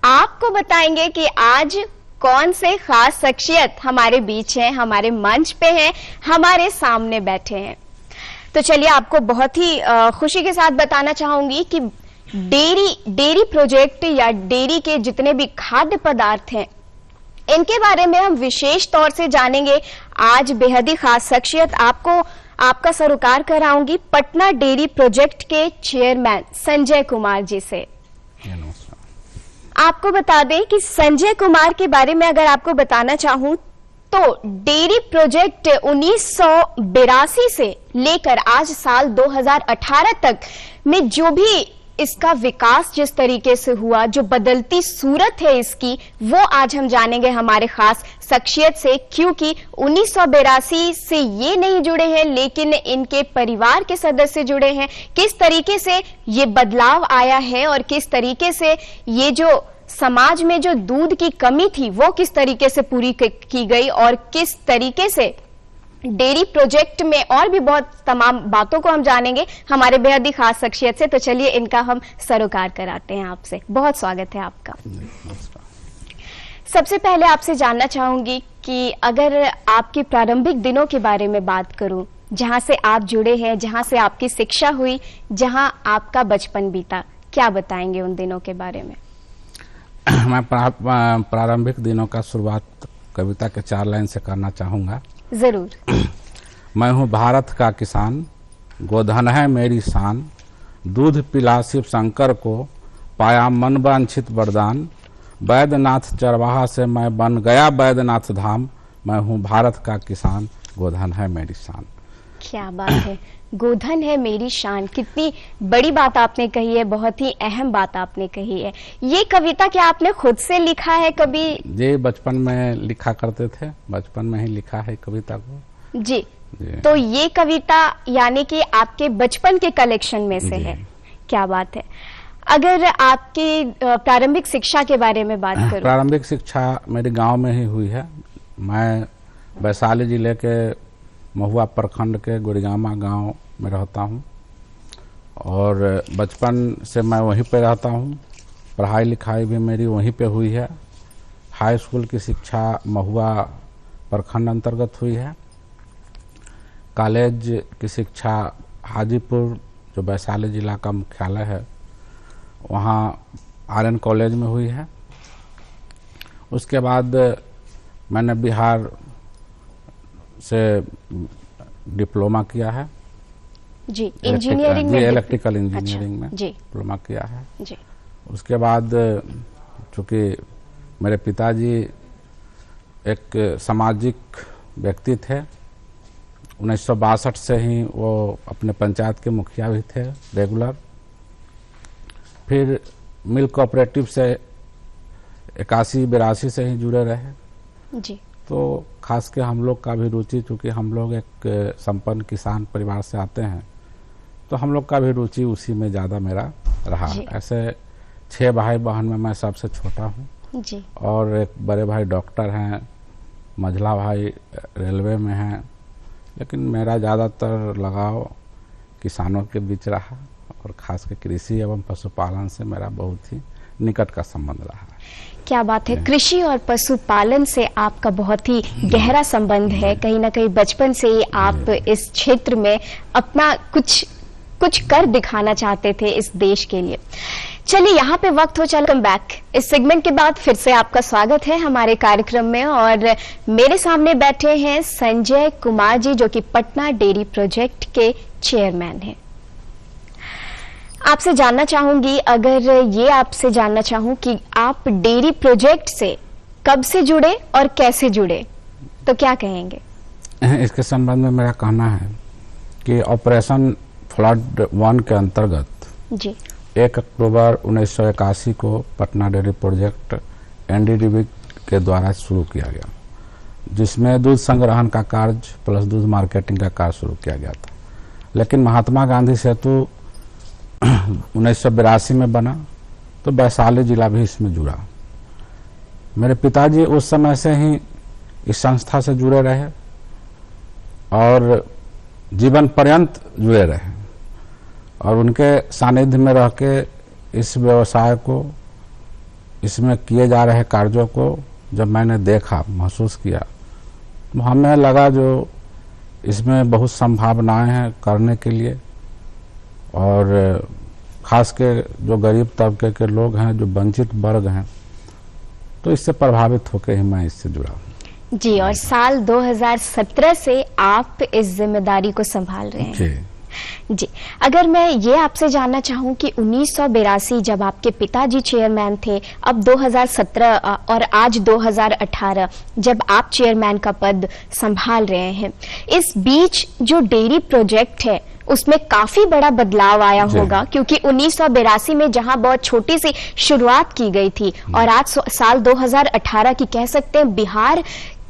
आपको बताएंगे कि आज कौन से खास शख्सियत हमारे बीच हैं, हमारे मंच पे हैं, हमारे सामने बैठे हैं। तो चलिए आपको बहुत ही खुशी के साथ बताना चाहूंगी कि डेयरी प्रोजेक्ट या डेयरी के जितने भी खाद्य पदार्थ हैं इनके बारे में हम विशेष तौर से जानेंगे। आज बेहद ही खास शख्सियत आपका सरोकार कराऊंगी पटना डेयरी प्रोजेक्ट के चेयरमैन संजय कुमार जी से। आपको बता दें कि संजय कुमार के बारे में अगर आपको बताना चाहूं तो डेयरी प्रोजेक्ट 1982 से लेकर आज साल 2018 तक में जो भी इसका विकास जिस तरीके से हुआ, जो बदलती सूरत है इसकी, वो आज हम जानेंगे हमारे खास शख्सियत से। क्योंकि 1982 से ये नहीं जुड़े हैं लेकिन इनके परिवार के सदस्य जुड़े हैं। किस तरीके से ये बदलाव आया है और किस तरीके से ये जो समाज में जो दूध की कमी थी वो किस तरीके से पूरी की गई और किस तरीके से डेयरी प्रोजेक्ट में और भी बहुत तमाम बातों को हम जानेंगे हमारे बेहद ही खास शख्सियत से। तो चलिए इनका हम सरोकार कराते हैं आपसे। बहुत स्वागत है आपका। सबसे पहले आपसे जानना चाहूंगी कि अगर आपके प्रारंभिक दिनों के बारे में बात करूं, जहां से आप जुड़े हैं, जहां से आपकी शिक्षा हुई, जहां आपका बचपन बीता, क्या बताएंगे उन दिनों के बारे में? मैं प्रारंभिक दिनों का शुरुआत कविता के 4 लाइन से करना चाहूंगा। जरूर। मैं हूँ भारत का किसान, गोधन है मेरी शान, दूध पिला शिव शंकर को, पाया मन वांछित वरदान, वैद्यनाथ चरवाहा से मैं बन गया वैद्यनाथ धाम, मैं हूँ भारत का किसान, गोधन है मेरी शान। क्या बात है, गोधन है मेरी शान। कितनी बड़ी बात आपने कही है, बहुत ही अहम बात आपने कही है। ये कविता क्या आपने खुद से लिखा है कभी? जी, बचपन में लिखा करते थे, बचपन में ही लिखा है कविता को। जी। तो ये कविता यानी कि आपके बचपन के कलेक्शन में से है। क्या बात है। अगर आपकी प्रारंभिक शिक्षा के बारे में बात करूं, प्रारंभिक शिक्षा मेरे गांव में ही हुई है। मैं वैशाली जिले के महुआ प्रखंड के गुड़गामा गांव में रहता हूं और बचपन से मैं वहीं पे रहता हूं। पढ़ाई लिखाई भी मेरी वहीं पे हुई है। हाई स्कूल की शिक्षा महुआ प्रखंड अंतर्गत हुई है। कॉलेज की शिक्षा हाजीपुर, जो वैशाली जिला का मुख्यालय है, वहाँ आर्यन कॉलेज में हुई है। उसके बाद मैंने बिहार से डिप्लोमा किया है। जी, इंजीनियरिंग में, इलेक्ट्रिकल इंजीनियरिंग में डिप्लोमा किया है। जी। उसके बाद चूंकि मेरे पिताजी एक सामाजिक व्यक्ति थे, 1962 से ही वो अपने पंचायत के मुखिया भी थे रेगुलर। फिर मिल्क कोऑपरेटिव से 81-82 से ही जुड़े रहे। जी। तो खास के हम लोग का भी रुचि, चूंकि हम लोग एक संपन्न किसान परिवार से आते हैं, तो हम लोग का भी रुचि उसी में ज़्यादा मेरा रहा। ऐसे 6 भाई बहन में मैं सबसे छोटा हूँ। जी। और एक बड़े भाई डॉक्टर हैं, मझला भाई रेलवे में हैं, लेकिन मेरा ज़्यादातर लगाव किसानों के बीच रहा और खास के कृषि एवं पशुपालन से मेरा बहुत ही निकट का संबंध रहा। क्या बात है, कृषि और पशुपालन से आपका बहुत ही गहरा संबंध है। कहीं ना कहीं बचपन से ही आप इस क्षेत्र में अपना कुछ कर दिखाना चाहते थे इस देश के लिए। चलिए यहाँ पे वक्त हो चल कम बैक। इस सेगमेंट के बाद फिर से आपका स्वागत है हमारे कार्यक्रम में और मेरे सामने बैठे हैं संजय कुमार जी, जो कि पटना डेयरी प्रोजेक्ट के चेयरमैन हैं। आपसे जानना चाहूंगी, अगर ये आपसे जानना चाहूं कि आप डेयरी प्रोजेक्ट से कब से जुड़े और कैसे जुड़े, तो क्या कहेंगे? इसके संबंध में मेरा कहना है कि ऑपरेशन फ्लड 1 के अंतर्गत जी 1 अक्टूबर 1981 को पटना डेयरी प्रोजेक्ट NDDB के द्वारा शुरू किया गया, जिसमें दूध संग्रहण का कार्य प्लस दूध मार्केटिंग का कार्य शुरू किया गया था। लेकिन महात्मा गांधी सेतु 1982 में बना तो वैशाली जिला भी इसमें जुड़ा। मेरे पिताजी उस समय से ही इस संस्था से जुड़े रहे और जीवन पर्यंत जुड़े रहे और उनके सानिध्य में रह के इस व्यवसाय को, इसमें किए जा रहे कार्यों को जब मैंने देखा, महसूस किया, तो हमें लगा जो इसमें बहुत संभावनाएं हैं करने के लिए, और खास के जो गरीब तबके के लोग हैं, जो वंचित वर्ग हैं, तो इससे प्रभावित होकर ही मैं इससे जुड़ा हूँ। जी, और साल 2017 से आप इस जिम्मेदारी को संभाल रहे हैं। जी जी, अगर मैं ये आपसे जानना चाहूं कि 1982 जब आपके पिताजी चेयरमैन थे, अब 2017 और आज 2018 जब आप चेयरमैन का पद संभाल रहे हैं, इस बीच जो डेयरी प्रोजेक्ट है उसमें काफी बड़ा बदलाव आया होगा, क्योंकि 1982 में जहां बहुत छोटी सी शुरुआत की गई थी और आज साल 2018 की कह सकते हैं बिहार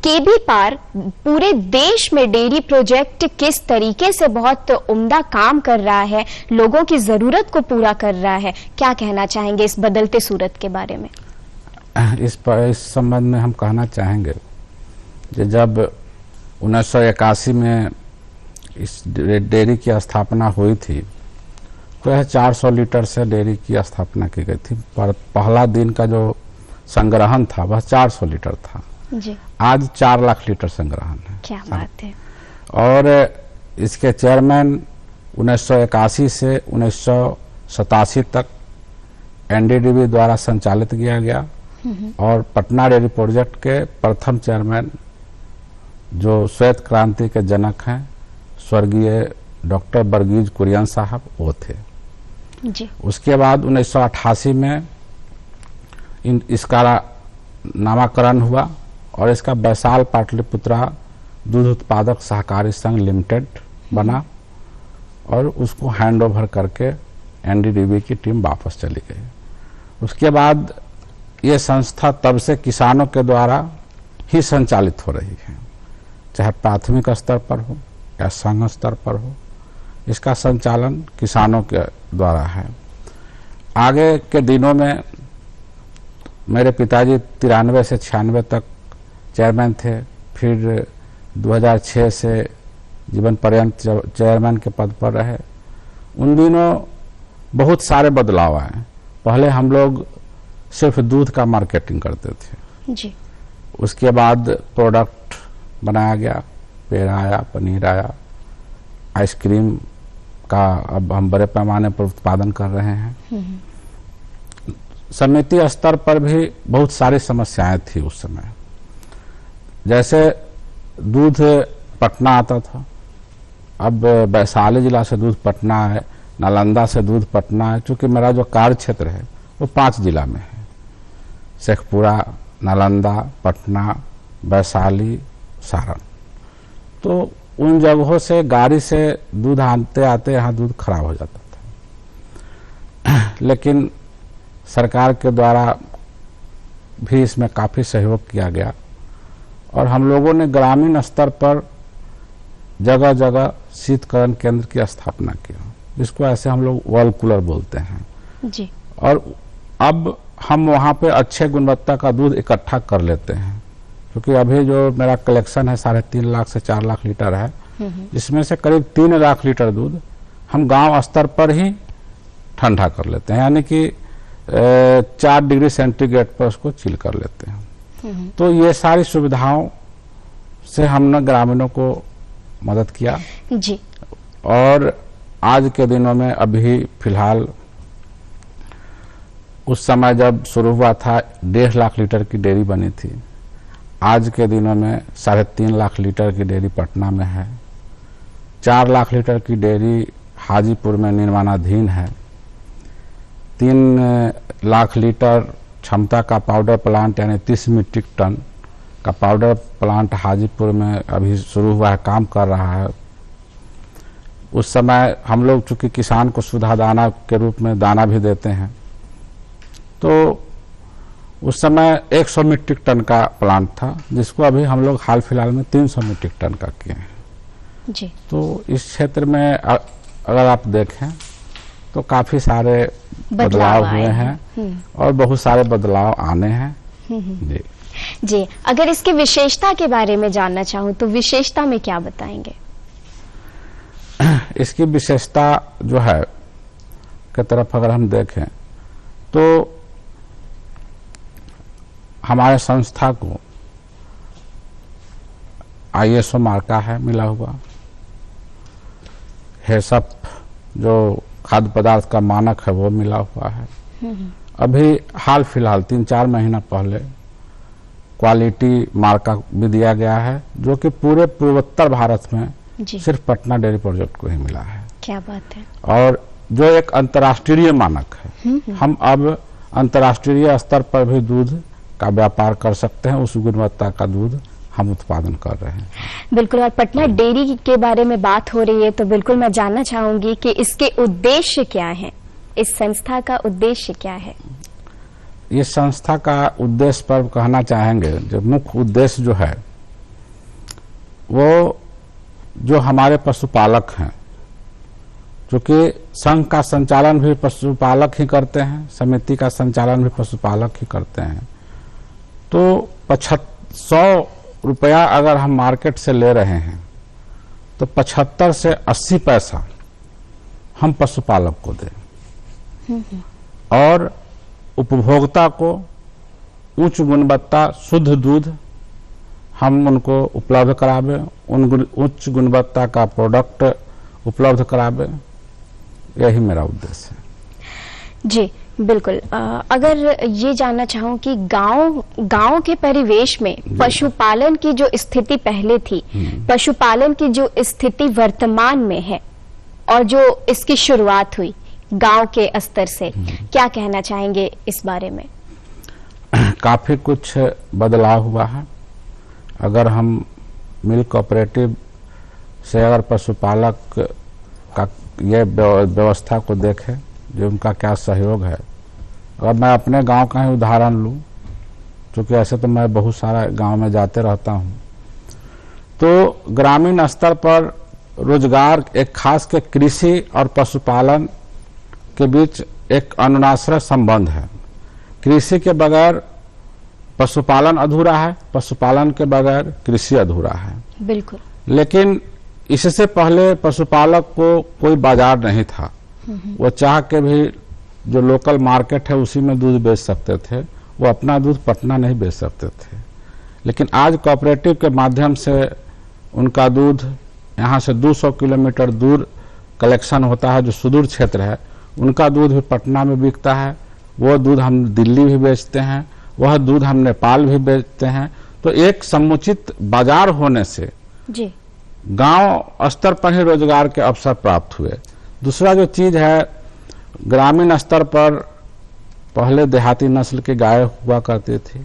के भी पार पूरे देश में डेयरी प्रोजेक्ट किस तरीके से बहुत उम्दा काम कर रहा है, लोगों की जरूरत को पूरा कर रहा है, क्या कहना चाहेंगे इस बदलते सूरत के बारे में? इस संबंध में हम कहना चाहेंगे कि जब 1981 में इस डेयरी की स्थापना हुई थी, तो यह 400 लीटर से डेयरी की स्थापना की गई थी, पर पहला दिन का जो संग्रहण था वह 400 लीटर था। जी। आज 4 लाख लीटर संग्रहण है। क्या बात है। और इसके चेयरमैन 1981 से 1987 तक एनडीडीबी द्वारा संचालित किया गया, और पटना डेयरी प्रोजेक्ट के प्रथम चेयरमैन जो श्वेत क्रांति के जनक हैं, स्वर्गीय डॉक्टर वर्गीज कुरियन साहब, वो थे। जी। उसके बाद 1988 में इसका नामकरण हुआ और इसका वैशाल पाटलिपुत्रा दूध उत्पादक सहकारी संघ लिमिटेड बना, और उसको हैंड ओवर करके एनडीडीबी की टीम वापस चली गई। उसके बाद ये संस्था तब से किसानों के द्वारा ही संचालित हो रही है, चाहे प्राथमिक स्तर पर हो या संघ स्तर पर हो, इसका संचालन किसानों के द्वारा है। आगे के दिनों में मेरे पिताजी 93 से 96 तक चेयरमैन थे, फिर 2006 से जीवन पर्यंत चेयरमैन के पद पर रहे। उन दिनों बहुत सारे बदलाव आए। पहले हम लोग सिर्फ दूध का मार्केटिंग करते थे। जी। उसके बाद प्रोडक्ट बनाया गया, पेड़ा आया, पनीर आया, आइसक्रीम का अब हम बड़े पैमाने पर उत्पादन कर रहे हैं। समिति स्तर पर भी बहुत सारी समस्याएं थी उस समय। जैसे दूध पटना आता था, अब वैशाली जिला से दूध पटना है, नालंदा से दूध पटना है। चूंकि मेरा जो कार्य क्षेत्र है वो 5 जिला में है, शेखपुरा, नालंदा, पटना, वैशाली, सारण। तो उन जगहों से गाड़ी से दूध आते आते यहाँ दूध खराब हो जाता था। लेकिन सरकार के द्वारा भी इसमें काफी सहयोग किया गया, और हम लोगों ने ग्रामीण स्तर पर जगह जगह शीतकरण केंद्र की स्थापना की, जिसको ऐसे हम लोग वर्ल्ड कूलर बोलते हैं। जी। और अब हम वहाँ पे अच्छे गुणवत्ता का दूध इकट्ठा कर लेते हैं, क्योंकि अभी जो मेरा कलेक्शन है 3.5 लाख से 4 लाख लीटर है, जिसमें से करीब 3 लाख लीटर दूध हम गांव स्तर पर ही ठंडा कर लेते हैं, यानी कि 4 डिग्री सेंटीग्रेड पर उसको चिल कर लेते हैं। तो ये सारी सुविधाओं से हमने ग्रामीणों को मदद किया। जी। और आज के दिनों में अभी फिलहाल, उस समय जब शुरू हुआ था 1.5 लाख लीटर की डेयरी बनी थी, आज के दिनों में 3.5 लाख लीटर की डेयरी पटना में है, 4 लाख लीटर की डेयरी हाजीपुर में निर्माणाधीन है, 3 लाख लीटर क्षमता का पाउडर प्लांट यानी 30 मीट्रिक टन का पाउडर प्लांट हाजीपुर में अभी शुरू हुआ है, काम कर रहा है। उस समय हम लोग चूंकि किसान को सुधा दाना के रूप में दाना भी देते हैं, तो उस समय 100 मीट्रिक टन का प्लांट था, जिसको अभी हम लोग हाल फिलहाल में 300 मीट्रिक टन का किए हैं। जी। तो इस क्षेत्र में अगर आप देखें तो काफी सारे बदलाव हुए हैं, और बहुत सारे बदलाव आने हैं। जी। जी, अगर इसकी विशेषता के बारे में जानना चाहूँ तो विशेषता में क्या बताएंगे? इसकी विशेषता जो है के तरफ अगर हम देखें तो हमारे संस्था को ISO मार्का है मिला हुआ, हेसप जो खाद्य पदार्थ का मानक है वो मिला हुआ है। अभी हाल फिलहाल 3-4 महीना पहले क्वालिटी मार्का भी दिया गया है, जो कि पूरे पूर्वोत्तर भारत में सिर्फ पटना डेयरी प्रोजेक्ट को ही मिला है। क्या बात है। और जो एक अंतर्राष्ट्रीय मानक है, हम अब अंतर्राष्ट्रीय स्तर पर भी दूध का व्यापार कर सकते हैं, उस गुणवत्ता का दूध हम उत्पादन कर रहे हैं। बिल्कुल, और पटना डेयरी के बारे में बात हो रही है तो बिल्कुल मैं जानना चाहूंगी कि इसके उद्देश्य क्या है, इस संस्था का उद्देश्य क्या है? इस संस्था का उद्देश्य पर कहना चाहेंगे, जो मुख्य उद्देश्य जो है वो जो हमारे पशुपालक हैं, क्योंकि संघ का संचालन भी पशुपालक ही करते हैं, समिति का संचालन भी पशुपालक ही करते हैं, तो 100 रुपया अगर हम मार्केट से ले रहे हैं तो 75 से 80 पैसा हम पशुपालक को दें और उपभोक्ता को उच्च गुणवत्ता शुद्ध दूध हम उनको उपलब्ध करावे, उन उच्च गुणवत्ता का प्रोडक्ट उपलब्ध करावे, यही मेरा उद्देश्य है। जी बिल्कुल। अगर ये जानना चाहूँ कि गांव के परिवेश में पशुपालन की जो स्थिति पहले थी, पशुपालन की जो स्थिति वर्तमान में है और जो इसकी शुरुआत हुई गांव के स्तर से, क्या कहना चाहेंगे इस बारे में? काफी कुछ बदलाव हुआ है। अगर हम मिल्क कोऑपरेटिव से अगर पशुपालक का ये व्यवस्था को देखें, जो उनका क्या सहयोग है, अगर मैं अपने गांव का ही उदाहरण लूं, क्योंकि ऐसे तो मैं बहुत सारा गांव में जाते रहता हूं, तो ग्रामीण स्तर पर रोजगार एक खास के कृषि और पशुपालन के बीच एक अनुनाश्रय संबंध है। कृषि के बगैर पशुपालन अधूरा है, पशुपालन के बगैर कृषि अधूरा है। बिल्कुल। लेकिन इससे पहले पशुपालक को कोई बाजार नहीं था, वो चाह के भी जो लोकल मार्केट है उसी में दूध बेच सकते थे, वो अपना दूध पटना नहीं बेच सकते थे। लेकिन आज कोऑपरेटिव के माध्यम से उनका दूध यहाँ से 200 किलोमीटर दूर कलेक्शन होता है, जो सुदूर क्षेत्र है, उनका दूध भी पटना में बिकता है। वो दूध हम दिल्ली भी बेचते हैं, वह दूध हम नेपाल भी बेचते हैं। तो एक समुचित बाजार होने से जी गांव स्तर पर ही रोजगार के अवसर प्राप्त हुए। दूसरा जो चीज है, ग्रामीण स्तर पर पहले देहाती नस्ल की गाय हुआ करती थी,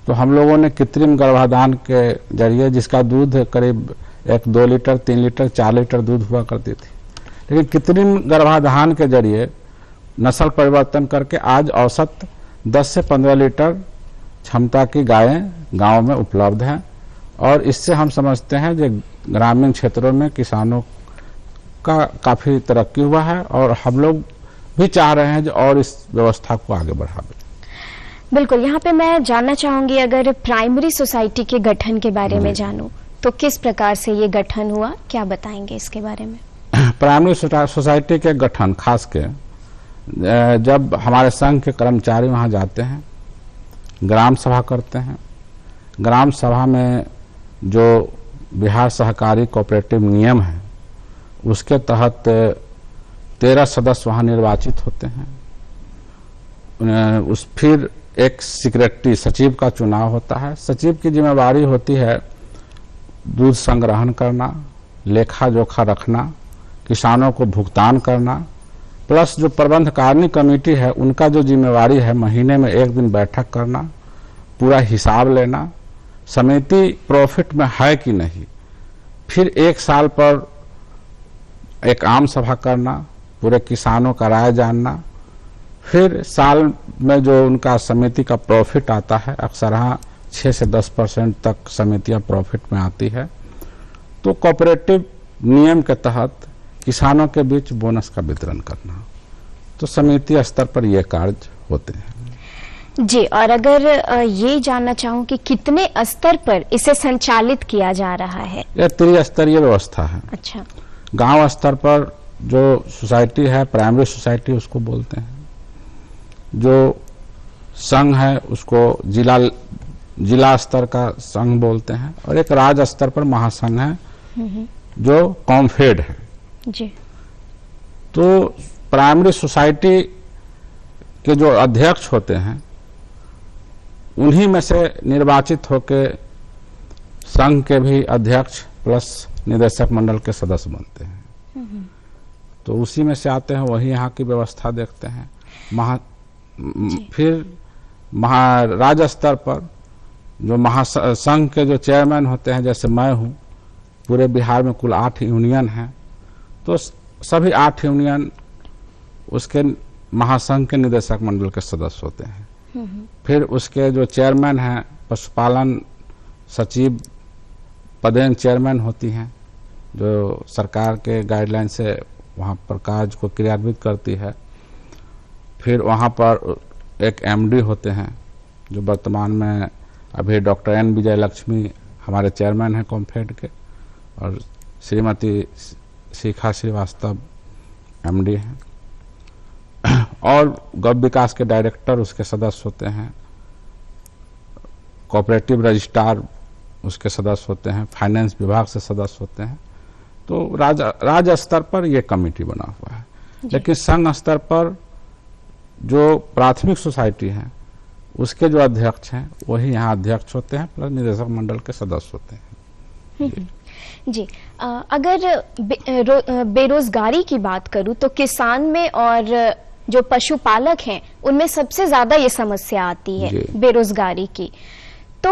तो हम लोगों ने कृत्रिम गर्भाधान के जरिए, जिसका दूध करीब 1-2 लीटर 3 लीटर 4 लीटर दूध हुआ करती थी, लेकिन कृत्रिम गर्भाधान के जरिए नस्ल परिवर्तन करके आज औसत 10 से 15 लीटर क्षमता की गायें गांव में उपलब्ध हैं। और इससे हम समझते हैं कि ग्रामीण क्षेत्रों में किसानों का काफी तरक्की हुआ है और हम लोग भी चाह रहे हैं जो और इस व्यवस्था को आगे बढ़ावे। बिल्कुल। यहाँ पे मैं जानना चाहूंगी, अगर प्राइमरी सोसाइटी के गठन के बारे में जानूं तो किस प्रकार से ये गठन हुआ, क्या बताएंगे इसके बारे में? प्राइमरी सोसाइटी के गठन खास के जब हमारे संघ के कर्मचारी वहां जाते हैं, ग्राम सभा करते हैं, ग्राम सभा में जो बिहार सहकारी कोऑपरेटिव नियम है उसके तहत 13 सदस्य वहां निर्वाचित होते हैं। फिर एक सेक्रेटरी सचिव का चुनाव होता है। सचिव की जिम्मेवारी होती है दूध संग्रहण करना, लेखा जोखा रखना, किसानों को भुगतान करना, प्लस जो प्रबंध कार्य कमेटी है उनका जो जिम्मेवारी है महीने में 1 दिन बैठक करना, पूरा हिसाब लेना, समिति प्रॉफिट में है कि नहीं, फिर 1 साल पर एक आम सभा करना, पूरे किसानों का राय जानना, फिर साल में जो उनका समिति का प्रॉफिट आता है, अक्सर 6 से 10% तक समितियां प्रॉफिट में आती है, तो कोऑपरेटिव नियम के तहत किसानों के बीच बोनस का वितरण करना। तो समिति स्तर पर ये कार्य होते हैं। जी, और अगर ये जानना चाहूं कि कितने स्तर पर इसे संचालित किया जा रहा है? यह त्रिस्तरीय व्यवस्था है। अच्छा। गांव स्तर पर जो सोसाइटी है, प्राइमरी सोसाइटी उसको बोलते हैं, जो संघ है उसको जिला स्तर का संघ बोलते हैं, और एक राज्य स्तर पर महासंघ है जो कॉम्फेड है जी। तो प्राइमरी सोसाइटी के जो अध्यक्ष होते हैं उन्हीं में से निर्वाचित होकर संघ के भी अध्यक्ष प्लस निदेशक मंडल के सदस्य बनते हैं। तो उसी में से आते हैं, वही यहाँ की व्यवस्था देखते हैं। फिर राज्य स्तर पर जो महासंघ के जो चेयरमैन होते हैं, जैसे मैं हूँ, पूरे बिहार में कुल 8 यूनियन हैं, तो सभी 8 यूनियन उसके महासंघ के निदेशक मंडल के सदस्य होते हैं। फिर उसके जो चेयरमैन हैं, पशुपालन सचिव पदेन चेयरमैन होती हैं, जो सरकार के गाइडलाइन से वहाँ पर कार्य को क्रियान्वित करती है। फिर वहाँ पर एक एमडी होते हैं, जो वर्तमान में अभी डॉक्टर एन विजय लक्ष्मी हमारे चेयरमैन हैं कॉम्फेड के, और श्रीमती शिखा श्रीवास्तव एमडी हैं। और गौ विकास के डायरेक्टर उसके सदस्य होते हैं, कोऑपरेटिव रजिस्ट्रार उसके सदस्य होते हैं, फाइनेंस विभाग से सदस्य होते हैं। तो राज्य स्तर पर यह कमेटी बना हुआ है। लेकिन संघ स्तर पर जो प्राथमिक सोसाइटी है उसके जो अध्यक्ष हैं वही यहाँ अध्यक्ष होते हैं, प्लस निदेशक मंडल के सदस्य होते हैं। जी। अगर बेरोजगारी की बात करूं तो किसान में और जो पशुपालक हैं उनमें सबसे ज्यादा ये समस्या आती है बेरोजगारी की। तो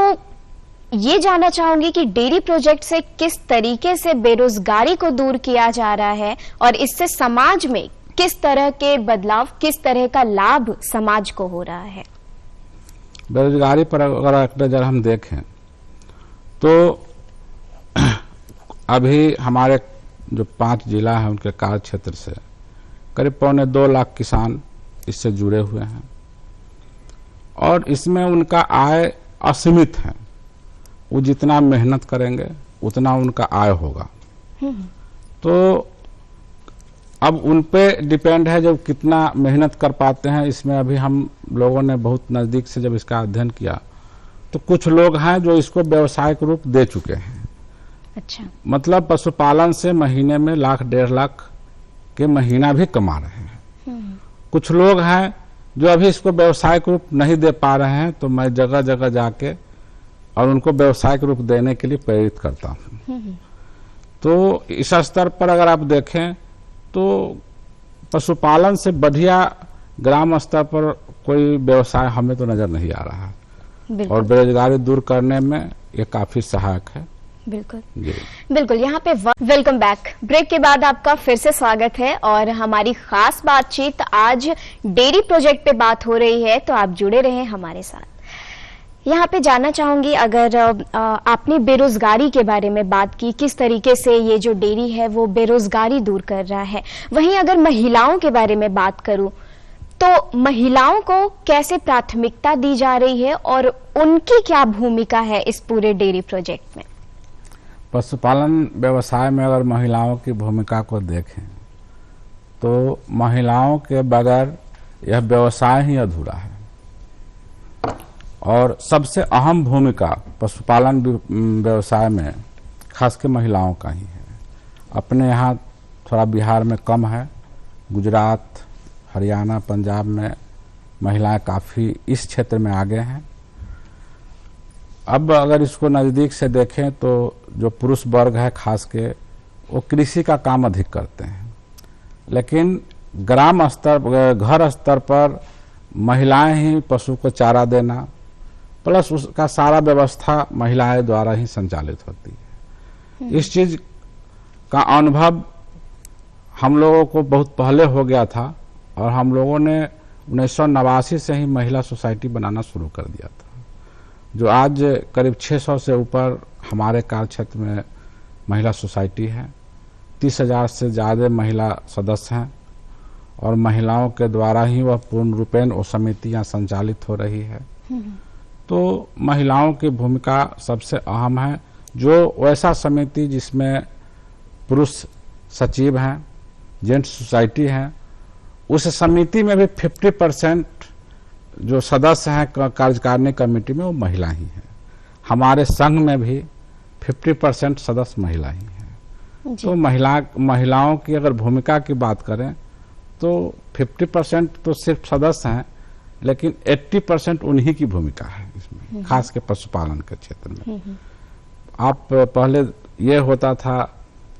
ये जानना चाहूंगी कि डेयरी प्रोजेक्ट से किस तरीके से बेरोजगारी को दूर किया जा रहा है और इससे समाज में किस तरह के बदलाव, किस तरह का लाभ समाज को हो रहा है। बेरोजगारी पर अगर हम देखें तो अभी हमारे जो 5 जिला हैं उनके कार्य क्षेत्र से करीब 2.25 लाख किसान इससे जुड़े हुए हैं, और इसमें उनका आय असीमित है। वो जितना मेहनत करेंगे उतना उनका आय होगा। तो अब उन पे डिपेंड है जब कितना मेहनत कर पाते हैं। इसमें अभी हम लोगों ने बहुत नजदीक से जब इसका अध्ययन किया तो कुछ लोग हैं जो इसको व्यावसायिक रूप दे चुके हैं। अच्छा। मतलब पशुपालन से महीने में 1.5 लाख के महीना भी कमा रहे हैं। कुछ लोग हैं जो अभी इसको व्यावसायिक रूप नहीं दे पा रहे हैं, तो मैं जगह जगह जाके और उनको व्यावसायिक रूप देने के लिए प्रेरित करता हूँ। तो इस स्तर पर अगर आप देखें तो पशुपालन से बढ़िया ग्राम स्तर पर कोई व्यवसाय हमें तो नजर नहीं आ रहा है, और बेरोजगारी दूर करने में ये काफी सहायक है। बिल्कुल बिल्कुल। यहाँ पे वेलकम बैक। ब्रेक के बाद आपका फिर से स्वागत है, और हमारी खास बातचीत आज डेयरी प्रोजेक्ट पे बात हो रही है, तो आप जुड़े रहें हमारे साथ। यहाँ पे जानना चाहूंगी, अगर आपने बेरोजगारी के बारे में बात की, किस तरीके से ये जो डेयरी है वो बेरोजगारी दूर कर रहा है, वहीं अगर महिलाओं के बारे में बात करूं तो महिलाओं को कैसे प्राथमिकता दी जा रही है और उनकी क्या भूमिका है इस पूरे डेयरी प्रोजेक्ट में। पशुपालन व्यवसाय में अगर महिलाओं की भूमिका को देखें तो महिलाओं के बगैर यह व्यवसाय ही अधूरा है, और सबसे अहम भूमिका पशुपालन व्यवसाय में खास के महिलाओं का ही है। अपने यहाँ थोड़ा बिहार में कम है, गुजरात, हरियाणा, पंजाब में महिलाएं काफ़ी इस क्षेत्र में आगे हैं। अब अगर इसको नज़दीक से देखें तो जो पुरुष वर्ग है खास के, वो कृषि का काम अधिक करते हैं, लेकिन ग्राम स्तर, घर स्तर पर महिलाएं ही पशु को चारा देना प्लस उसका सारा व्यवस्था महिलाएं द्वारा ही संचालित होती है। इस चीज का अनुभव हम लोगों को बहुत पहले हो गया था, और हम लोगों ने 1989 से ही महिला सोसाइटी बनाना शुरू कर दिया था, जो आज करीब 600 से ऊपर हमारे कार्य क्षेत्र में महिला सोसाइटी है। 30,000 से ज़्यादा महिला सदस्य हैं, और महिलाओं के द्वारा ही वह पूर्ण रूपेण वो समितियाँ संचालित हो रही है। तो महिलाओं की भूमिका सबसे अहम है। जो वैसा समिति जिसमें पुरुष सचिव हैं, जेंट्स सोसाइटी हैं, उस समिति में भी 50% जो सदस्य हैं कार्यकारिणी कमेटी में वो महिला ही हैं। हमारे संघ में भी 50% सदस्य महिला ही हैं। तो महिलाओं की अगर भूमिका की बात करें तो 50% तो सिर्फ सदस्य हैं, लेकिन 80% उन्हीं की भूमिका है इसमें, खास के पशुपालन के क्षेत्र में। आप पहले ये होता था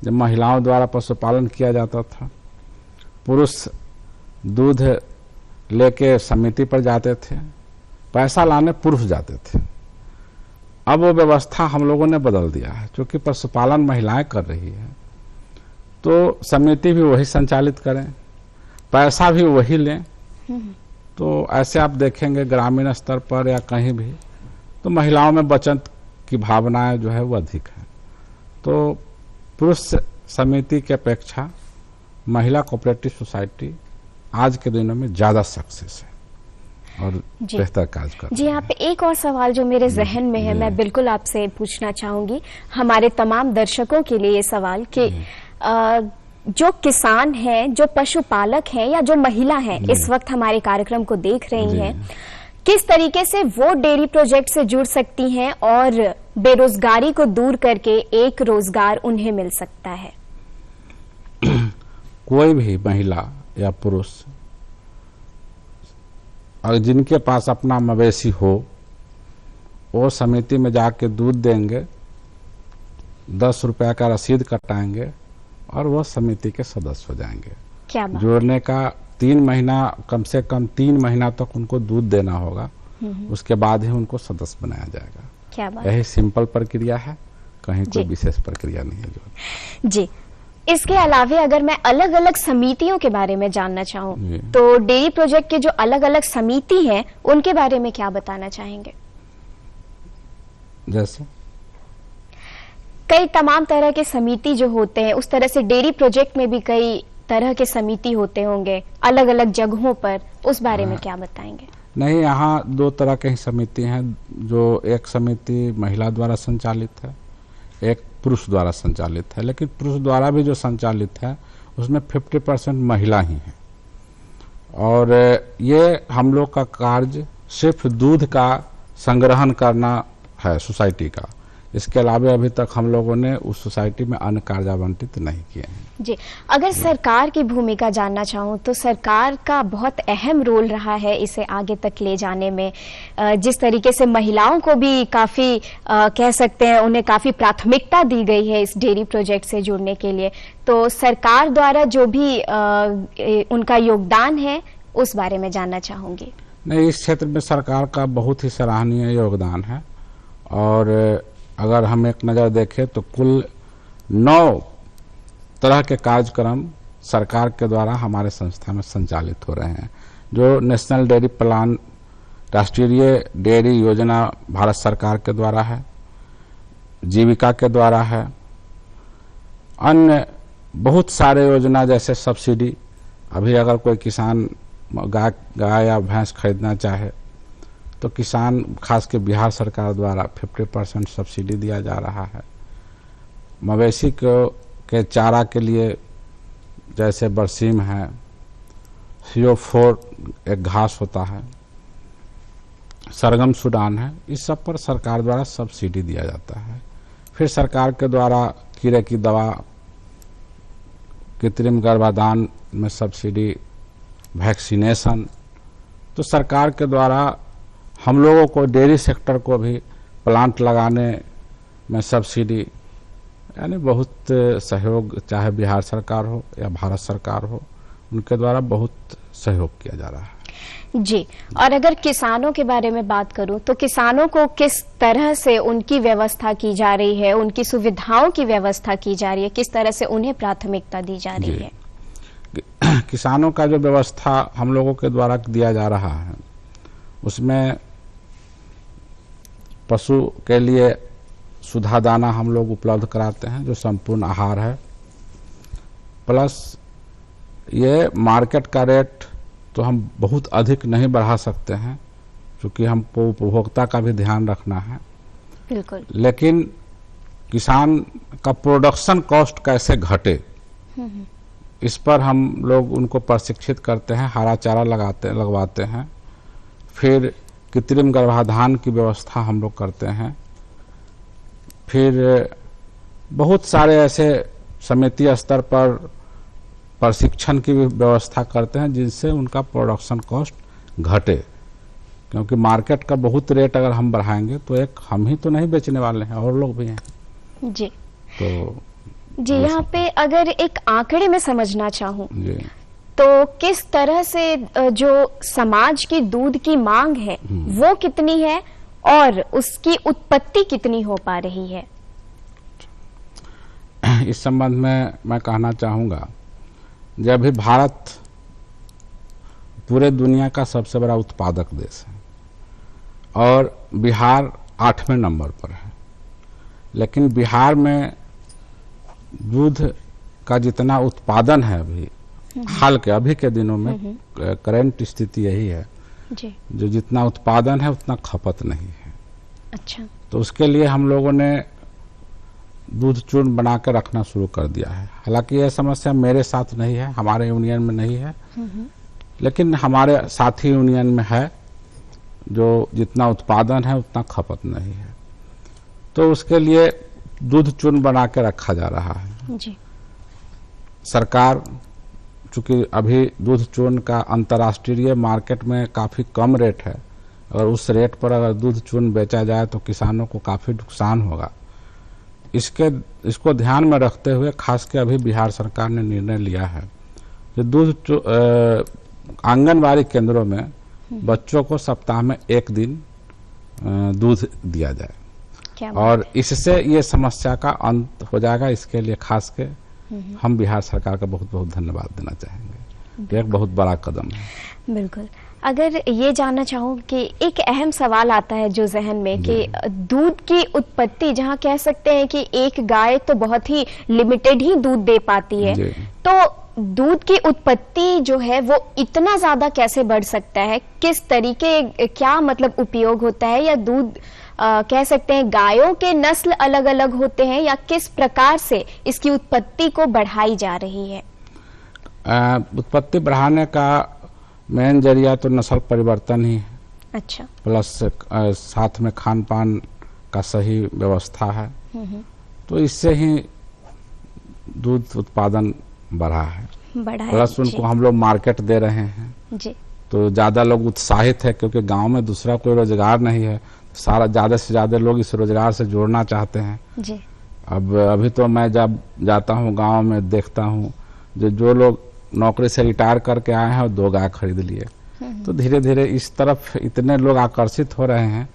जब महिलाओं द्वारा पशुपालन किया जाता था, पुरुष दूध लेके समिति पर जाते थे, पैसा लाने पुरुष जाते थे। अब वो व्यवस्था हम लोगों ने बदल दिया है, क्योंकि पशुपालन महिलाएं कर रही है तो समिति भी वही संचालित करें, पैसा भी वही लें। तो ऐसे आप देखेंगे ग्रामीण स्तर पर या कहीं भी तो महिलाओं में बचत की भावनाएं जो है वो अधिक है। तो पुरुष समिति की अपेक्षा महिला कोऑपरेटिव सोसाइटी आज के दिनों में ज्यादा सक्सेस है और बेहतर कार्य कर रही है। जी, यहाँ पे एक और सवाल जो मेरे जहन में है, मैं बिल्कुल आपसे पूछना चाहूंगी, हमारे तमाम दर्शकों के लिए ये सवाल कि जो किसान हैं, जो पशुपालक हैं या जो महिला हैं इस वक्त हमारे कार्यक्रम को देख रही हैं, किस तरीके से वो डेयरी प्रोजेक्ट से जुड़ सकती हैं और बेरोजगारी को दूर करके एक रोजगार उन्हें मिल सकता है? कोई भी महिला या पुरुष और जिनके पास अपना मवेशी हो, वो समिति में जाके दूध देंगे, 10 रुपया का रसीद कटाएंगे और वह समिति के सदस्य हो जाएंगे। क्या बात? जोड़ने का 3 महीना, कम से कम 3 महीना तक उनको दूध देना होगा, उसके बाद ही उनको सदस्य बनाया जाएगा। क्या बात? यही सिंपल प्रक्रिया है, कहीं कोई विशेष प्रक्रिया नहीं है। जो जी, इसके अलावा अगर मैं अलग अलग समितियों के बारे में जानना चाहूँ तो डेयरी प्रोजेक्ट के जो अलग अलग समिति हैं उनके बारे में क्या बताना चाहेंगे? जैसे कई तमाम तरह के समिति जो होते हैं, उस तरह से डेयरी प्रोजेक्ट में भी कई तरह के समिति होते होंगे अलग अलग जगहों पर, उस बारे में क्या बताएंगे? नहीं, यहाँ 2 तरह की समिति हैं। जो एक समिति महिला द्वारा संचालित है, एक पुरुष द्वारा संचालित है। लेकिन पुरुष द्वारा भी जो संचालित है उसमें 50% महिला ही है। और ये हम लोग का कार्य सिर्फ दूध का संग्रहण करना है सोसाइटी का। इसके अलावा अभी तक हम लोगों ने उस सोसाइटी में अन्य कार्य आवंटित नहीं किए हैं। जी, अगर सरकार की भूमिका जानना चाहूँ तो सरकार का बहुत अहम रोल रहा है इसे आगे तक ले जाने में। जिस तरीके से महिलाओं को भी काफी कह सकते हैं, उन्हें काफी प्राथमिकता दी गई है इस डेयरी प्रोजेक्ट से जुड़ने के लिए, तो सरकार द्वारा जो भी उनका योगदान है उस बारे में जानना चाहूंगी। नहीं, इस क्षेत्र में सरकार का बहुत ही सराहनीय योगदान है। और अगर हम एक नज़र देखें तो कुल 9 तरह के कार्यक्रम सरकार के द्वारा हमारे संस्था में संचालित हो रहे हैं। जो नेशनल डेयरी प्लान, राष्ट्रीय डेयरी योजना भारत सरकार के द्वारा है, जीविका के द्वारा है, अन्य बहुत सारे योजना जैसे सब्सिडी। अभी अगर कोई किसान गाय या भैंस खरीदना चाहे तो किसान, खास के बिहार सरकार द्वारा 50% सब्सिडी दिया जा रहा है। मवेशी के चारा के लिए जैसे बरसीम है, CO4 एक घास होता है, सरगम सूडान है, इस सब पर सरकार द्वारा सब्सिडी दिया जाता है। फिर सरकार के द्वारा कीड़े की दवा, कृत्रिम गर्भाधान में सब्सिडी, वैक्सीनेशन। तो सरकार के द्वारा हम लोगों को डेयरी सेक्टर को भी प्लांट लगाने में सब्सिडी, यानी बहुत सहयोग, चाहे बिहार सरकार हो या भारत सरकार हो, उनके द्वारा बहुत सहयोग किया जा रहा है। जी, और अगर किसानों के बारे में बात करूं तो किसानों को किस तरह से उनकी व्यवस्था की जा रही है, उनकी सुविधाओं की व्यवस्था की जा रही है, किस तरह से उन्हें प्राथमिकता दी जा रही है? किसानों का जो व्यवस्था हम लोगों के द्वारा दिया जा रहा है उसमें पशु के लिए सुधा दाना हम लोग उपलब्ध कराते हैं जो संपूर्ण आहार है, प्लस ये मार्केट का रेट तो हम बहुत अधिक नहीं बढ़ा सकते हैं क्योंकि हमको उपभोक्ता का भी ध्यान रखना है। बिल्कुल। लेकिन किसान का प्रोडक्शन कॉस्ट कैसे घटे, इस पर हम लोग उनको प्रशिक्षित करते हैं, हरा चारा लगवाते हैं, फिर कृत्रिम गर्भाधान की व्यवस्था हम लोग करते हैं। फिर बहुत सारे ऐसे समिति स्तर पर प्रशिक्षण की भी व्यवस्था करते हैं जिनसे उनका प्रोडक्शन कॉस्ट घटे, क्योंकि मार्केट का बहुत रेट अगर हम बढ़ाएंगे तो एक हम ही तो नहीं बेचने वाले हैं, और लोग भी हैं। जी तो जी, यहाँ पे अगर एक आंकड़े में समझना चाहूँ जी तो किस तरह से जो समाज की दूध की मांग है वो कितनी है और उसकी उत्पत्ति कितनी हो पा रही है? इस संबंध में मैं कहना चाहूँगा, जब भी भारत पूरे दुनिया का सबसे बड़ा उत्पादक देश है और बिहार 8वें नंबर पर है, लेकिन बिहार में दूध का जितना उत्पादन है अभी हाल के अभी के दिनों में करंट स्थिति यही है जी। जो जितना उत्पादन है उतना खपत नहीं है। अच्छा। तो उसके लिए हम लोगों ने दूध चूर्ण बना कर रखना शुरू कर दिया है। हालांकि यह समस्या मेरे साथ नहीं है, हमारे यूनियन में नहीं है, लेकिन हमारे साथी यूनियन में है, जो जितना उत्पादन है उतना खपत नहीं है। तो उसके लिए दूध चूर्ण बना के रखा जा रहा है। जी। सरकार चूंकि अभी दूध चूर्ण का अंतर्राष्ट्रीय मार्केट में काफी कम रेट है, और उस रेट पर अगर दूध चूर्ण बेचा जाए तो किसानों को काफी नुकसान होगा। इसको ध्यान में रखते हुए खास के अभी बिहार सरकार ने निर्णय लिया है कि दूध आंगनबाड़ी केंद्रों में बच्चों को सप्ताह में 1 दिन दूध दिया जाए, और इससे ये समस्या का अंत हो जाएगा। इसके लिए खास के हम बिहार सरकार का बहुत बहुत धन्यवाद देना चाहेंगे। एक बहुत बड़ा कदम है। बिल्कुल। अगर ये जानना चाहूँ कि एक अहम सवाल आता है जो जहन में कि दूध की उत्पत्ति, जहाँ कह सकते हैं कि एक गाय तो बहुत ही लिमिटेड ही दूध दे पाती है, तो दूध की उत्पत्ति जो है वो इतना ज्यादा कैसे बढ़ सकता है? किस तरीके, क्या मतलब उपयोग होता है? या दूध कह सकते हैं गायों के नस्ल अलग अलग होते हैं, या किस प्रकार से इसकी उत्पत्ति को बढ़ाई जा रही है? उत्पत्ति बढ़ाने का मेन जरिया तो नस्ल परिवर्तन ही है। अच्छा। प्लस साथ में खान पान का सही व्यवस्था है, तो इससे ही दूध उत्पादन बढ़ा है। प्लस उनको हम लोग मार्केट दे रहे हैं जी। तो ज्यादा लोग उत्साहित है, क्योंकि गांव में दूसरा कोई रोजगार नहीं है, सारा ज्यादा से ज्यादा लोग इस रोजगार से जोड़ना चाहते हैं जी। अब अभी तो मैं जब जाता हूँ गांव में देखता हूँ जो लोग नौकरी से रिटायर करके आए हैं और 2 गाय खरीद लिए, तो धीरे धीरे इस तरफ इतने लोग आकर्षित हो रहे हैं।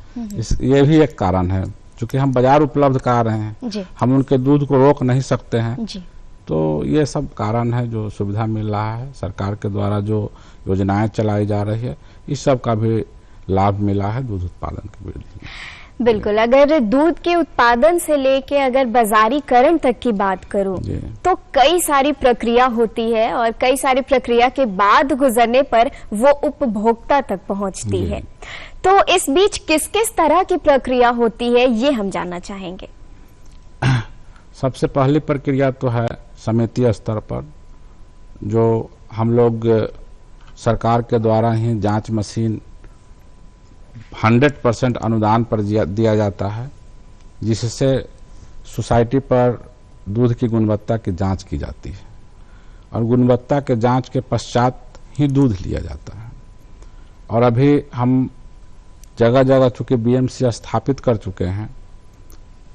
ये भी एक कारण है, क्योंकि हम बाजार उपलब्ध करा रहे हैं, हम उनके दूध को रोक नहीं सकते हैं जी। तो ये सब कारण है जो सुविधा मिल रहा है। सरकार के द्वारा जो योजनाएं चलाई जा रही है, इस सब का भी लाभ मिला है दूध उत्पादन के वृद्धि। बिल्कुल। अगर दूध के उत्पादन से लेके अगर बाजारीकरण तक की बात करूं तो कई सारी प्रक्रिया होती है, और कई सारी प्रक्रिया के बाद गुजरने पर वो उपभोक्ता तक पहुंचती है। तो इस बीच किस किस तरह की प्रक्रिया होती है, ये हम जानना चाहेंगे। सबसे पहली प्रक्रिया तो है समिति स्तर पर, जो हम लोग सरकार के द्वारा ही जांच मशीन 100% अनुदान पर दिया जाता है, जिससे सोसाइटी पर दूध की गुणवत्ता की जांच की जाती है, और गुणवत्ता के जांच के पश्चात ही दूध लिया जाता है। और अभी हम जगह जगह चूंकि बीएमसी स्थापित कर चुके हैं,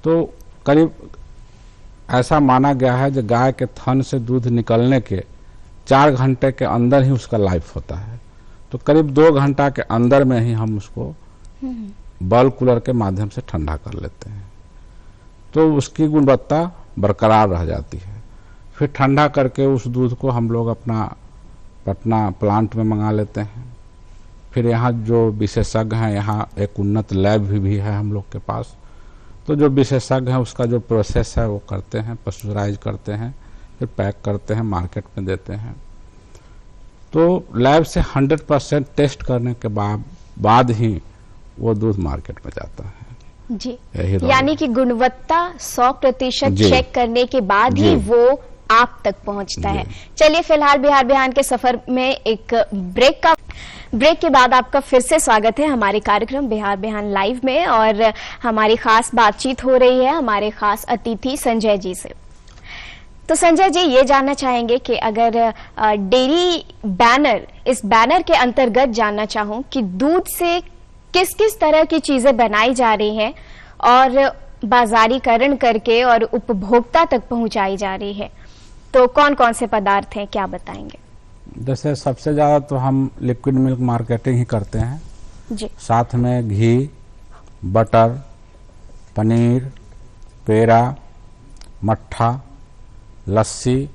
तो करीब ऐसा माना गया है कि गाय के थन से दूध निकलने के 4 घंटे के अंदर ही उसका लाइफ होता है, तो करीब 2 घंटा के अंदर में ही हम उसको बल्क कूलर के माध्यम से ठंडा कर लेते हैं, तो उसकी गुणवत्ता बरकरार रह जाती है। फिर ठंडा करके उस दूध को हम लोग अपना पटना प्लांट में मंगा लेते हैं। फिर यहाँ जो विशेषज्ञ हैं, यहाँ एक उन्नत लैब भी है हम लोग के पास, तो जो विशेषज्ञ हैं उसका जो प्रोसेस है वो करते हैं, पस्चराइज करते हैं, फिर पैक करते हैं, मार्केट में देते हैं। तो लैब से 100% टेस्ट करने के बाद ही वो दूध मार्केट में जाता है जी। यानी कि गुणवत्ता 100% चेक करने के बाद ही वो आप तक पहुंचता है। चलिए फिलहाल बिहार बिहान के सफर में एक ब्रेक के बाद आपका फिर से स्वागत है हमारे कार्यक्रम बिहार बिहान लाइव में, और हमारी खास बातचीत हो रही है हमारे खास अतिथि संजय जी से। तो संजय जी, ये जानना चाहेंगे कि अगर डेयरी बैनर, इस बैनर के अंतर्गत जानना चाहूं कि दूध से किस किस तरह की चीजें बनाई जा रही हैं और बाजारीकरण करके और उपभोक्ता तक पहुंचाई जा रही है, तो कौन कौन से पदार्थ हैं, क्या बताएंगे? जैसे सबसे ज्यादा तो हम लिक्विड मिल्क मार्केटिंग ही करते हैं जी। साथ में घी, बटर, पनीर, पेड़ा, मट्ठा, लस्सी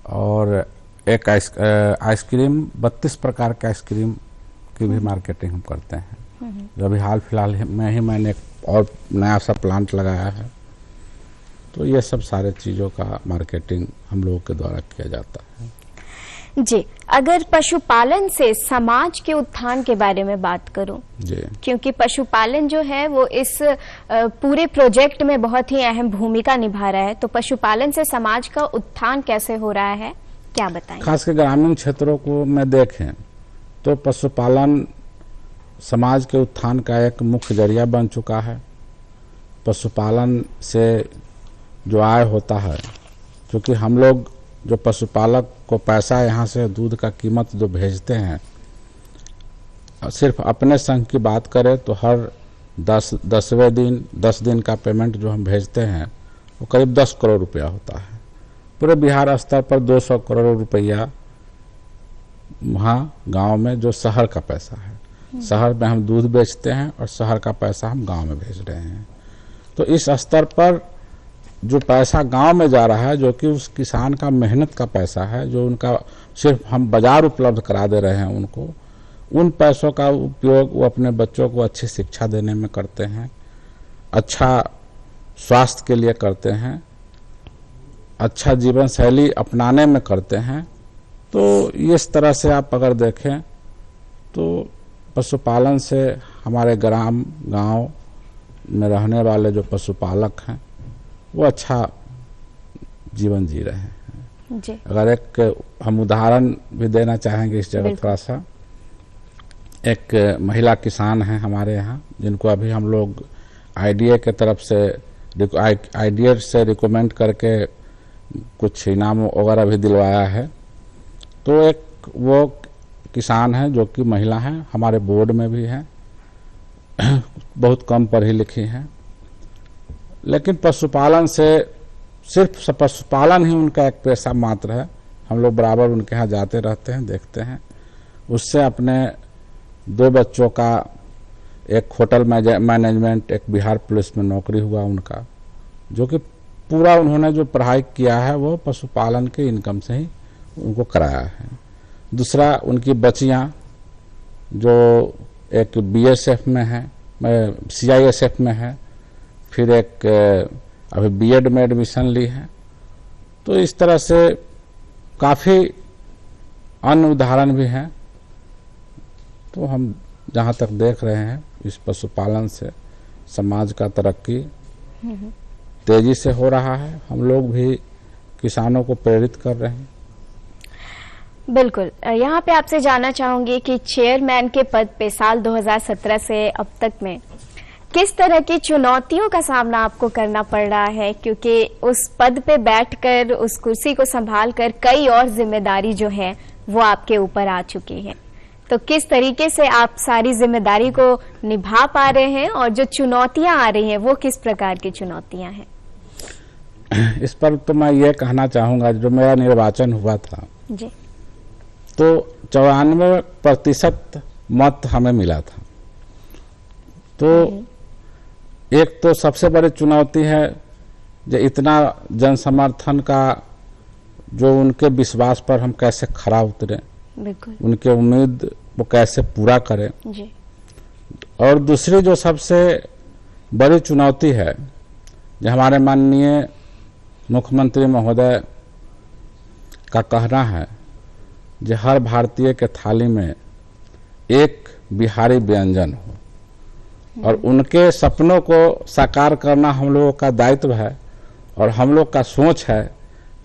और एक आइसक्रीम, 32 प्रकार के आइसक्रीम की भी मार्केटिंग हम करते हैं। जो अभी हाल फिलहाल में ही मैंने एक और नया सा प्लांट लगाया है, तो ये सब सारे चीज़ों का मार्केटिंग हम लोगों के द्वारा किया जाता है। जी, अगर पशुपालन से समाज के उत्थान के बारे में बात करूं, जी, क्योंकि पशुपालन जो है वो इस पूरे प्रोजेक्ट में बहुत ही अहम भूमिका निभा रहा है, तो पशुपालन से समाज का उत्थान कैसे हो रहा है, क्या बताएंगे? खास कर ग्रामीण क्षेत्रों को में देखें तो पशुपालन समाज के उत्थान का एक मुख्य जरिया बन चुका है। पशुपालन से जो आय होता है, क्योंकि हम लोग जो पशुपालक को पैसा यहाँ से दूध का कीमत जो भेजते हैं, सिर्फ अपने संघ की बात करें तो हर 10 दिन का पेमेंट जो हम भेजते हैं वो करीब 10 करोड़ रुपया होता है। पूरे बिहार स्तर पर 200 करोड़ रुपया वहाँ गांव में जो शहर का पैसा है, शहर में हम दूध बेचते हैं और शहर का पैसा हम गांव में भेज रहे हैं। तो इस स्तर पर जो पैसा गांव में जा रहा है, जो कि उस किसान का मेहनत का पैसा है, जो उनका सिर्फ हम बाजार उपलब्ध करा दे रहे हैं उनको, उन पैसों का उपयोग वो अपने बच्चों को अच्छी शिक्षा देने में करते हैं, अच्छा स्वास्थ्य के लिए करते हैं, अच्छा जीवन शैली अपनाने में करते हैं। तो इस तरह से आप अगर देखें तो पशुपालन से हमारे गांव में रहने वाले जो पशुपालक हैं वो अच्छा जीवन जी रहे हैं। जी। अगर एक हम उदाहरण भी देना चाहेंगे इस जगह थोड़ा सा, एक महिला किसान हैं हमारे यहाँ, जिनको अभी हम लोग आईडीए के तरफ से आईडीए से रिकमेंड करके कुछ इनाम वगैरह भी दिलवाया है। तो एक वो किसान है जो कि महिला हैं, हमारे बोर्ड में भी हैं, बहुत कम पढ़ी लिखी हैं, लेकिन पशुपालन से सिर्फ पशुपालन ही उनका एक पेशा मात्र है। हम लोग बराबर उनके यहाँ जाते रहते हैं, देखते हैं। उससे अपने 2 बच्चों का, एक होटल मैनेजमेंट, एक बिहार पुलिस में नौकरी हुआ उनका, जो कि पूरा उन्होंने जो पढ़ाई किया है वो पशुपालन के इनकम से ही उनको कराया है। दूसरा, उनकी बच्चियाँ जो एक बीएसएफ में है, सीआईएसएफ में है, फिर एक अभी बीएड में एडमिशन ली है। तो इस तरह से काफ़ी अन्य उदाहरण भी हैं। तो हम जहाँ तक देख रहे हैं, इस पशुपालन से समाज का तरक्की तेजी से हो रहा है। हम लोग भी किसानों को प्रेरित कर रहे हैं। बिल्कुल। यहाँ पे आपसे जानना चाहूंगी कि चेयरमैन के पद पे साल 2017 से अब तक में किस तरह की चुनौतियों का सामना आपको करना पड़ रहा है, क्योंकि उस पद पे बैठकर, उस कुर्सी को संभालकर कई और जिम्मेदारी जो है वो आपके ऊपर आ चुकी है। तो किस तरीके से आप सारी जिम्मेदारी को निभा पा रहे हैं और जो चुनौतियां आ रही हैं वो किस प्रकार की चुनौतियां हैं? इस पर तो मैं ये कहना चाहूंगा, जो मेरा निर्वाचन हुआ था जी, तो 94% मत हमें मिला था। तो एक तो सबसे बड़ी चुनौती है जो इतना जन समर्थन का, जो उनके विश्वास पर हम कैसे खरा उतरे, बिल्कुल, उनके उम्मीद वो कैसे पूरा करें। जी। और दूसरी जो सबसे बड़ी चुनौती है, जो हमारे माननीय मुख्यमंत्री महोदय का कहना है, जो हर भारतीय के थाली में एक बिहारी व्यंजन हो, और उनके सपनों को साकार करना हम लोगों का दायित्व है। और हम लोग का सोच है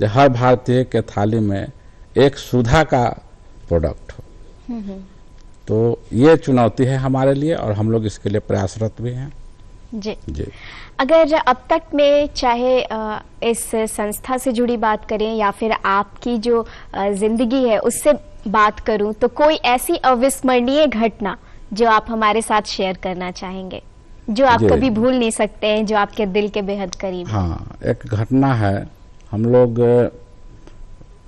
जो हर भारतीय के थाली में एक सुधा का प्रोडक्ट हो। तो ये चुनौती है हमारे लिए और हम लोग इसके लिए प्रयासरत भी हैं। जी जी। अगर अब तक में चाहे इस संस्था से जुड़ी बात करें या फिर आपकी जो जिंदगी है उससे बात करूं, तो कोई ऐसी अविस्मरणीय घटना जो आप हमारे साथ शेयर करना चाहेंगे, जो आप जी। कभी भूल नहीं सकते हैं, जो आपके दिल के बेहद करीब है? हाँ, एक घटना है। हम लोग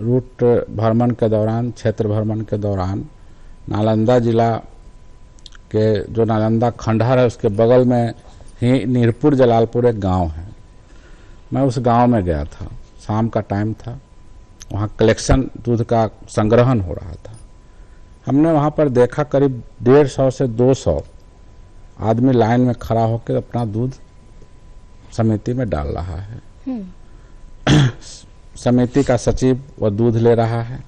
रूट भ्रमण के दौरान, क्षेत्र भ्रमण के दौरान नालंदा जिला के जो नालंदा खंडहर है उसके बगल में ही नीरपुर जलालपुर एक गांव है। मैं उस गांव में गया था, शाम का टाइम था। वहाँ कलेक्शन दूध का संग्रहण हो रहा था। हमने वहाँ पर देखा करीब 150 से 200 आदमी लाइन में खड़ा होकर अपना दूध समिति में डाल रहा है। समिति का सचिव वह दूध ले रहा है,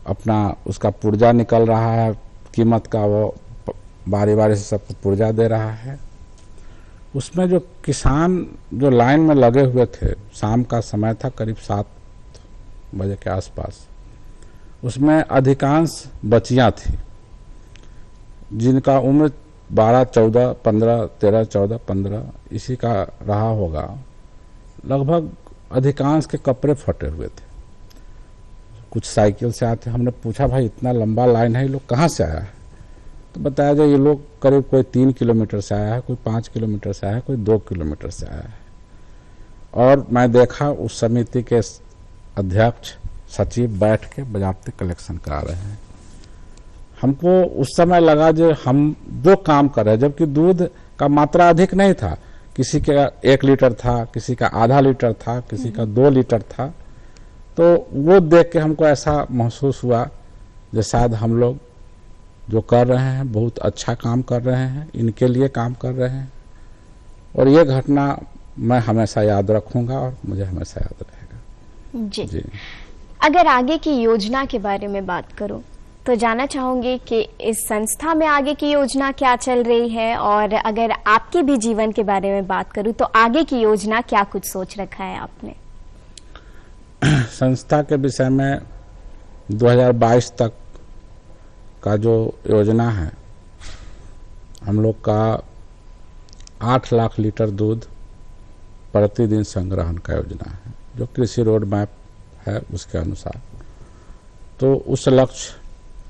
अपना उसका पुर्जा निकल रहा है, कीमत का वो बारी बारी से सबको पुर्जा दे रहा है। उसमें जो किसान जो लाइन में लगे हुए थे, शाम का समय था, करीब 7 बजे के आसपास, उसमें अधिकांश बच्चियां थी जिनका उम्र 12, 14, 15, 13, 14, 15 इसी का रहा होगा। लगभग अधिकांश के कपड़े फटे हुए थे। कुछ साइकिल से आते। हमने पूछा, भाई इतना लंबा लाइन है, ये लोग कहाँ से आया है? तो बताया जाए ये लोग करीब कोई 3 किलोमीटर से आया है, कोई 5 किलोमीटर से आया है, कोई 2 किलोमीटर से आया है। और मैं देखा उस समिति के अध्यक्ष सचिव बैठ के बजाते कलेक्शन करा रहे हैं। हमको उस समय लगा जो हम वो काम कर रहे हैं, जबकि दूध का मात्रा अधिक नहीं था। किसी का 1 लीटर था, किसी का आधा लीटर था, किसी का 2 लीटर था। तो वो देख के हमको ऐसा महसूस हुआ जो शायद हम लोग जो कर रहे हैं बहुत अच्छा काम कर रहे हैं, इनके लिए काम कर रहे हैं। और ये घटना मैं हमेशा याद रखूंगा और मुझे हमेशा याद रहेगा। जी। अगर आगे की योजना के बारे में बात करूं तो जानना चाहूंगी कि इस संस्था में आगे की योजना क्या चल रही है, और अगर आपके भी जीवन के बारे में बात करूं तो आगे की योजना क्या कुछ सोच रखा है आपने? संस्था के विषय में 2022 तक का जो योजना है, हम लोग का 8 लाख लीटर दूध प्रतिदिन संग्रहण का योजना है, जो कृषि रोड मैप है उसके अनुसार। तो उस लक्ष्य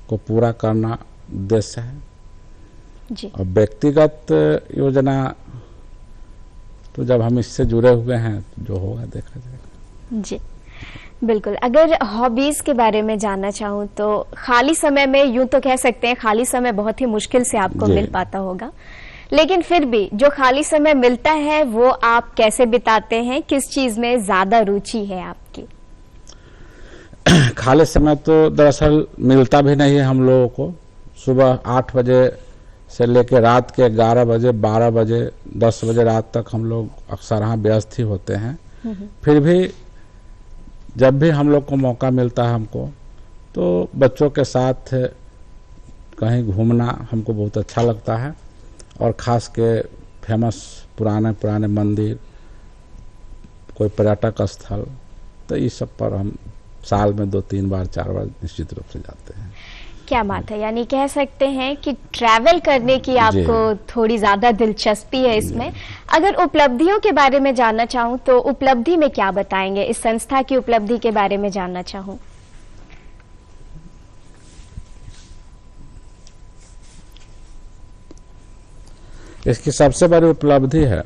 को पूरा करना उद्देश्य है जी। और व्यक्तिगत योजना तो जब हम इससे जुड़े हुए हैं तो जो होगा देखा जाएगा। जी बिल्कुल। अगर हॉबीज के बारे में जानना चाहूँ तो खाली समय में, यूं तो कह सकते हैं खाली समय बहुत ही मुश्किल से आपको मिल पाता होगा, लेकिन फिर भी जो खाली समय मिलता है वो आप कैसे बिताते हैं? किस चीज में ज्यादा रुचि है आपकी? खाली समय तो दरअसल मिलता भी नहीं है हम लोगों को। सुबह 8 बजे से लेकर रात के 11 बजे, 12 बजे, 10 बजे रात तक हम लोग अक्सर यहाँ व्यस्त ही होते हैं। फिर भी जब भी हम लोग को मौका मिलता है हमको, तो बच्चों के साथ कहीं घूमना हमको बहुत अच्छा लगता है। और खास के फेमस पुराने पुराने मंदिर, कोई पर्यटक स्थल, तो इस सब पर हम साल में 2-3 बार 4 बार निश्चित रूप से जाते हैं। क्या बात है, यानी कह सकते हैं कि ट्रैवल करने की आपको थोड़ी ज्यादा दिलचस्पी है इसमें। अगर उपलब्धियों के बारे में जानना चाहूँ तो उपलब्धि में क्या बताएंगे? इस संस्था की उपलब्धि के बारे में जानना चाहूँ। इसकी सबसे बड़ी उपलब्धि है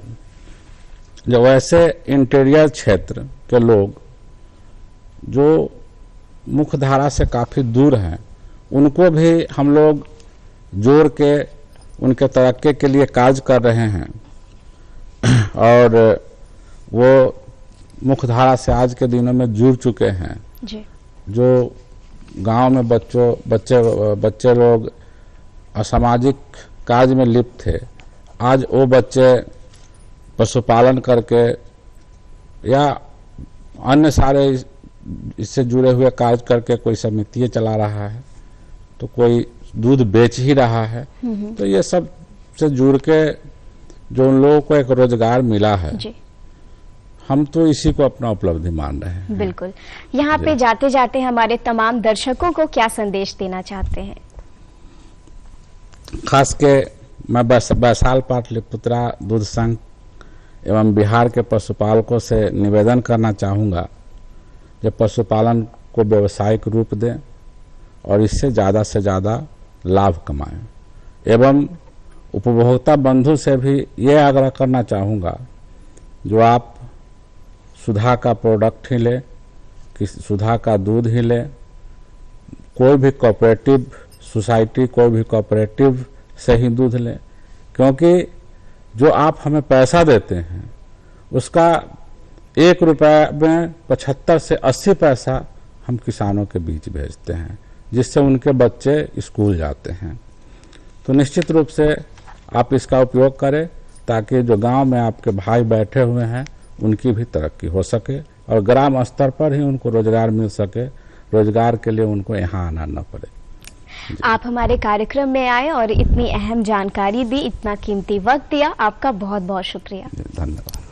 जो ऐसे इंटीरियर क्षेत्र के लोग जो मुख्य धारा से काफी दूर हैं, उनको भी हम लोग जोड़ के उनके तरक्की के लिए कार्य कर रहे हैं। और वो मुख्य धारा से आज के दिनों में जुड़ चुके हैं जी। जो गांव में बच्चे लोग असामाजिक कार्य में लिप्त थे, आज वो बच्चे पशुपालन करके या अन्य सारे इससे जुड़े हुए कार्य करके कोई समिति चला रहा है, तो कोई दूध बेच ही रहा है। तो ये सब से जुड़ के जो उन लोगों को एक रोजगार मिला है, जी। हम तो इसी को अपना उपलब्धि मान रहे हैं। बिल्कुल। यहाँ पे जाते जाते हमारे तमाम दर्शकों को क्या संदेश देना चाहते हैं? खास के मैं वैशाल पाटलिपुत्रा दूध संघ एवं बिहार के पशुपालकों से निवेदन करना चाहूँगा कि पशुपालन को व्यवसायिक रूप दें और इससे ज़्यादा से ज़्यादा लाभ कमाएं। एवं उपभोक्ता बंधु से भी ये आग्रह करना चाहूँगा, जो आप सुधा का प्रोडक्ट ही लें, कि सुधा का दूध ही लें, कोई भी कोऑपरेटिव सोसाइटी, कोई भी कोऑपरेटिव से ही दूध लें, क्योंकि जो आप हमें पैसा देते हैं उसका 1 रुपये में 75 से 80 पैसा हम किसानों के बीच भेजते हैं, जिससे उनके बच्चे स्कूल जाते हैं। तो निश्चित रूप से आप इसका उपयोग करें, ताकि जो गांव में आपके भाई बैठे हुए हैं उनकी भी तरक्की हो सके और ग्राम स्तर पर ही उनको रोजगार मिल सके, रोजगार के लिए उनको यहाँ आना न पड़े। आप हमारे कार्यक्रम में आए और इतनी अहम जानकारी दी, इतना कीमती वक्त दिया, आपका बहुत बहुत शुक्रिया। धन्यवाद।